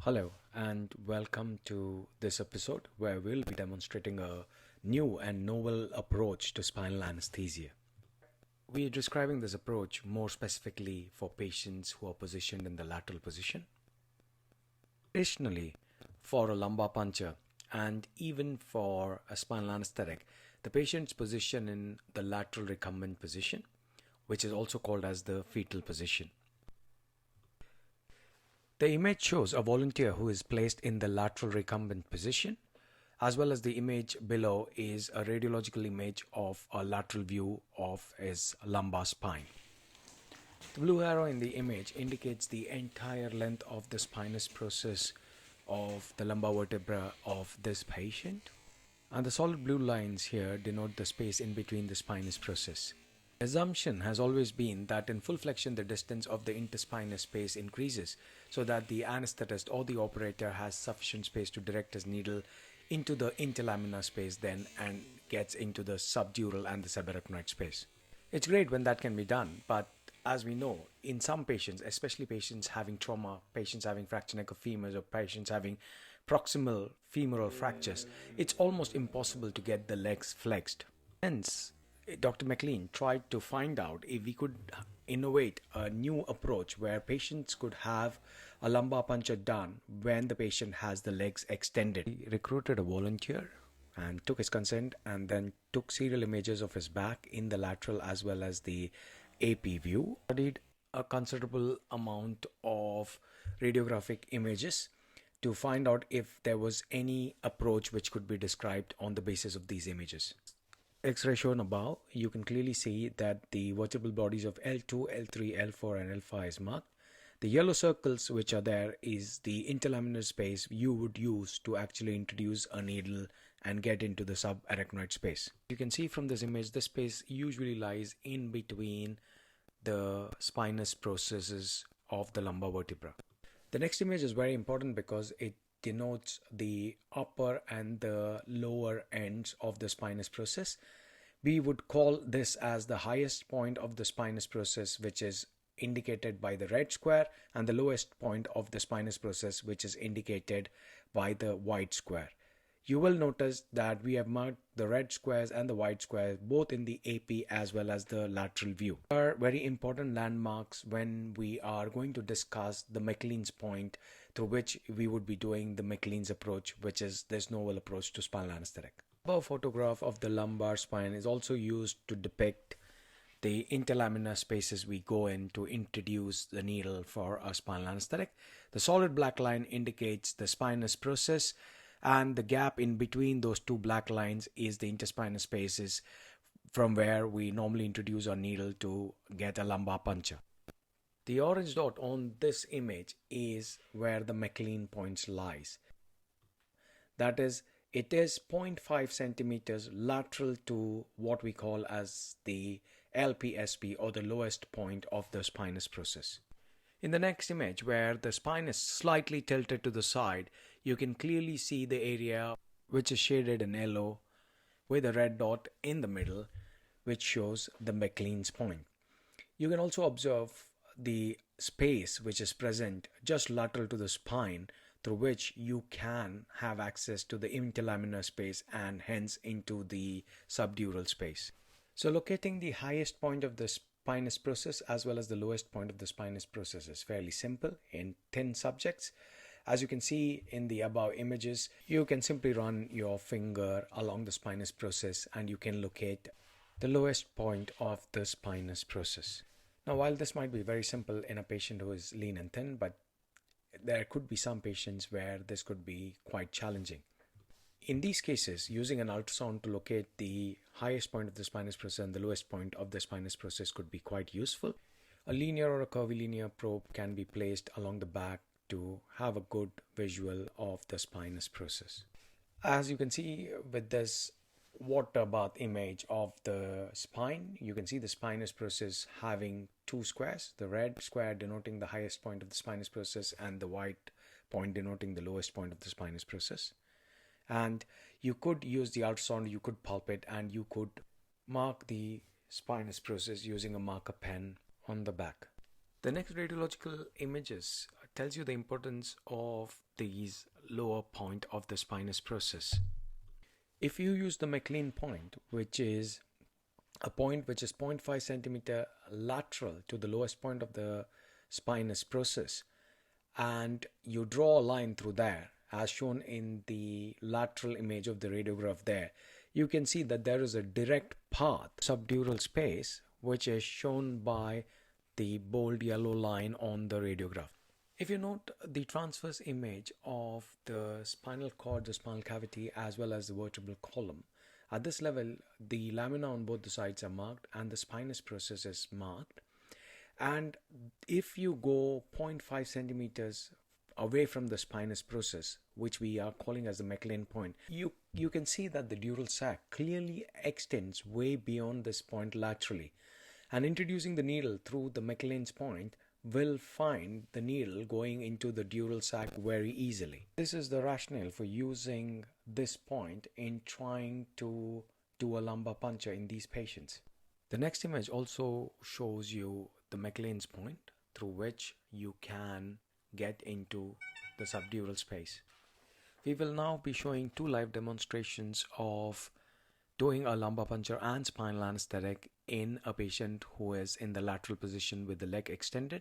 Hello and welcome to this episode where we'll be demonstrating a new and novel approach to spinal anesthesia. We are describing this approach more specifically for patients who are positioned in the lateral position. Additionally, for a lumbar puncture and even for a spinal anesthetic, the patient's position in the lateral recumbent position, which is also called as the fetal position. The image shows a volunteer who is placed in the lateral recumbent position, as well as the image below is a radiological image of a lateral view of his lumbar spine. The blue arrow in the image indicates the entire length of the spinous process of the lumbar vertebra of this patient, and the solid blue lines here denote the space in between the spinous process. The assumption has always been that in full flexion the distance of the interspinous space increases so that the anesthetist or the operator has sufficient space to direct his needle into the interlaminar space then and gets into the subdural and the subarachnoid space. It's great when that can be done, but as we know, in some patients, especially patients having trauma, patients having fractured neck of femurs, or patients having proximal femoral fractures, it's almost impossible to get the legs flexed. Hence, Dr. Maclean tried to find out if we could innovate a new approach where patients could have a lumbar puncture done when the patient has the legs extended. He recruited a volunteer and took his consent and then took serial images of his back in the lateral as well as the AP view. Studied a considerable amount of radiographic images to find out if there was any approach which could be described on the basis of these images. X-ray shown above, you can clearly see that the vertebral bodies of L2, L3, L4 and L5 is marked. The yellow circles which are there is the interlaminar space you would use to actually introduce a needle and get into the subarachnoid space. You can see from this image, this space usually lies in between the spinous processes of the lumbar vertebra. The next image is very important because it denotes the upper and the lower ends of the spinous process. We would call this as the highest point of the spinous process, which is indicated by the red square, and the lowest point of the spinous process, which is indicated by the white square. You will notice that we have marked the red squares and the white squares both in the AP as well as the lateral view. These are very important landmarks when we are going to discuss the Maclean's point through which we would be doing the Maclean's approach, which is this novel approach to spinal anesthetic. A photograph of the lumbar spine is also used to depict the interlaminar spaces we go in to introduce the needle for a spinal anesthetic. The solid black line indicates the spinous process, and the gap in between those two black lines is the interspinous spaces from where we normally introduce our needle to get a lumbar puncture. The orange dot on this image is where the Maclean points lies. That is, it is 0.5 centimeters lateral to what we call as the LPSP, or the lowest point of the spinous process. In the next image, where the spine is slightly tilted to the side, you can clearly see the area which is shaded in yellow with a red dot in the middle, which shows the Maclean's point. You can also observe the space which is present just lateral to the spine, through which you can have access to the interlaminar space and hence into the subdural space. So locating the highest point of the spinous process as well as the lowest point of the spinous process is fairly simple in thin subjects. As you can see in the above images, you can simply run your finger along the spinous process and you can locate the lowest point of the spinous process. Now, while this might be very simple in a patient who is lean and thin, but there could be some patients where this could be quite challenging. In these cases, using an ultrasound to locate the highest point of the spinous process and the lowest point of the spinous process could be quite useful. A linear or a curvilinear probe can be placed along the back to have a good visual of the spinous process. As you can see with this water bath image of the spine, you can see the spinous process having two squares, the red square denoting the highest point of the spinous process and the white point denoting the lowest point of the spinous process. And you could use the ultrasound, you could palpate, and you could mark the spinous process using a marker pen on the back. The next radiological images tells you the importance of these lower point of the spinous process. If you use the Maclean point, which is a point which is 0.5 centimeter lateral to the lowest point of the spinous process, and you draw a line through there as shown in the lateral image of the radiograph there, you can see that there is a direct path subdural space which is shown by the bold yellow line on the radiograph. If you note the transverse image of the spinal cord, the spinal cavity, as well as the vertebral column, at this level, the lamina on both the sides are marked and the spinous process is marked. And if you go 0.5 centimeters away from the spinous process, which we are calling as the Maclean point, you can see that the dural sac clearly extends way beyond this point laterally. And introducing the needle through the Maclean's point will find the needle going into the dural sac very easily. This is the rationale for using this point in trying to do a lumbar puncture in these patients. The next image also shows you the Maclean's point through which you can get into the subdural space. We will now be showing two live demonstrations of doing a lumbar puncture and spinal anesthetic in a patient who is in the lateral position with the leg extended.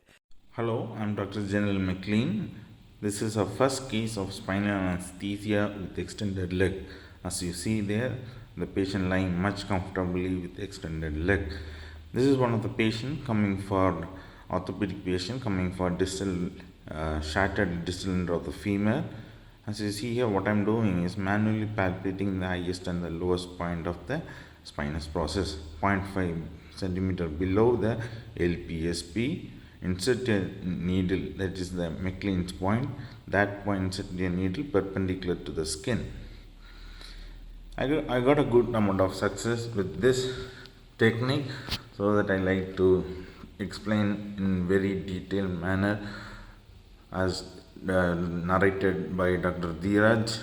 Hello, I'm Dr. General Maclean. This is our first case of spinal anesthesia with extended leg. As you see there, the patient lying much comfortably with extended leg. This is one of the patient coming for orthopedic patient coming for distal shattered distal end of the femur. As you see here, what I'm doing is manually palpating the highest and the lowest point of the spinous process, 0.5 centimeter below the LPSP. Insert a needle, that is the Maclean's point. That point, insert a needle perpendicular to the skin. I got a good amount of success with this technique, so that I like to explain in very detailed manner as narrated by Dr. Dheeraj.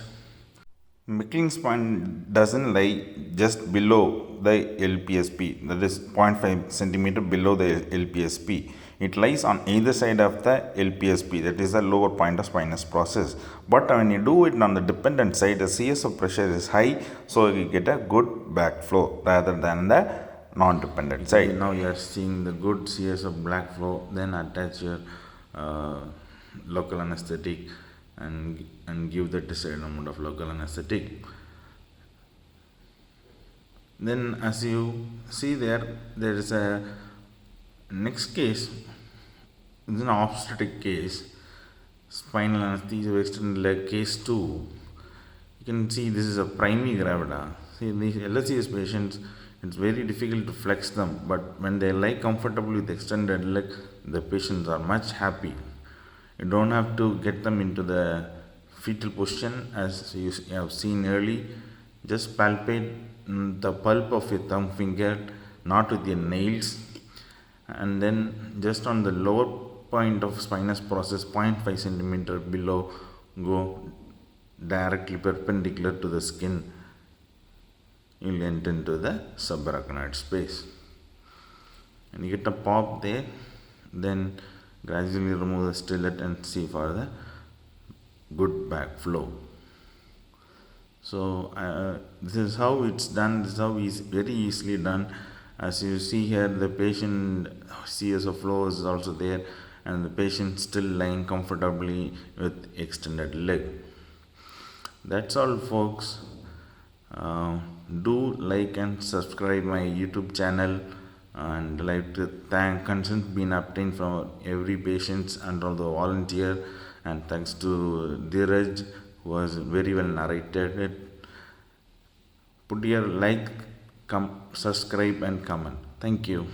Maclean's point doesn't lie just below the LPSP, that is 0.5 centimeter below the LPSP. It lies on either side of the LPSP, that is the lower point of spinous process. But when you do it on the dependent side, the CS of pressure is high, so you get a good backflow rather than the non-dependent side. Now you are seeing the good CS of black flow. Then attach your local anesthetic and give the desired amount of local anesthetic. Then as you see there is a next case. It's an obstetric case, spinal anesthesia extended leg, case 2. You can see this is a primary gravida. See, these LSCS patients, it's very difficult to flex them, but when they lie comfortably with extended leg, the patients are much happy. You don't have to get them into the fetal position as you have seen early. Just palpate the pulp of your thumb finger, not with your nails, and then just on the lower point of spinous process, 0.5 centimeter below, go directly perpendicular to the skin. You'll enter into the subarachnoid space, and you get a pop there. Then gradually remove the stellate and see for the good backflow. So this is how it's done. This is how it's very easily done. As you see here, the patient CS of flow is also there, and the patient still lying comfortably with extended leg. That's all, folks. Do like and subscribe my YouTube channel, and I'd like to thank consent being obtained from every patient and all the volunteer, and thanks to Dheeraj, who was very well narrated it. Put your like, subscribe and comment. Thank you.